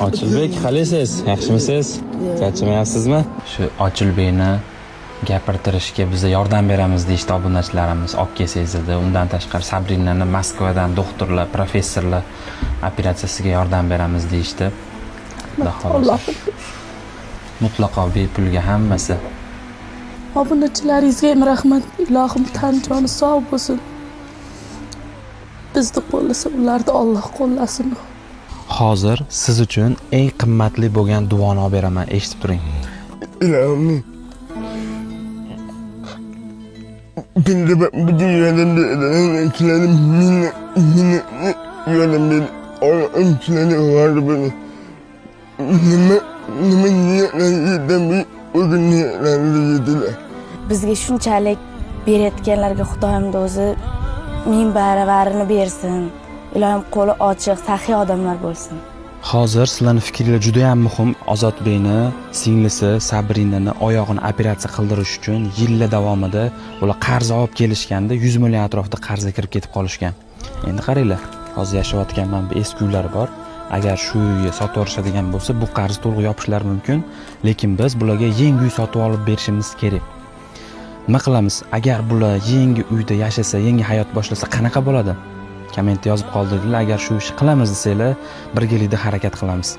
Ochilbek, qalaysiz? Yaxshimisiz? Charchamayapsizmi? Shu Ochilbekni gapirtirishga biz yordam beramiz deyishdi obunachilarimiz. Olib kelsangiz edi. Undan tashqari Sabrinani Moskvadan doktorlar, professorlar operatsiyasiga yordam beramiz deyishdi. Mutlaqo bepulga hammasi. Obunachilaringizga ham rahmat. Ilohim tan joni sog' bo'lsin. Bizni qo'llasa, ularni Alloh qo'llasin. Hozir siz uchun eng qimmatli bo'lgan duoni olib beraman, eshitib turing. Ilohim. Bunda bu dunyodan iklarim meni yordam ber. Allah'ım seni vardı beni. Nima niyatlardan bir o'zini niyatlarni yedilar. Bizga shunchalik berayotganlarga Xudoyimda o'zi ming baravarini bersin. Ilohim qo'li ochiq, saxiy odamlar bo'lsin. Hozir sizlarning fikringiz juda ham muhim. Ozodbekni singlisi Sabrinani oyog'ini operatsiya qildirish uchun yillar davomida ular qarz olib kelishganda 100 million atrofida qarzga kirib ketib qolishgan. Endi qaranglar, hozir yashayotgan mana bu eski uylar bor. Agar shu uyni sotib olishadigan bo'lsa, bu qarz to'liq yopishlari mumkin, lekin biz bularga yangi uy sotib olib berishimiz kerak. Nima qilamiz? Agar bular yangi uyda yashasa, yangi hayot boshlasa qanaqa bo'ladi? Kommentda yozib qoldiringlar. Agar shu ishni qilamiz desanglar, birgalikda harakat qilamiz.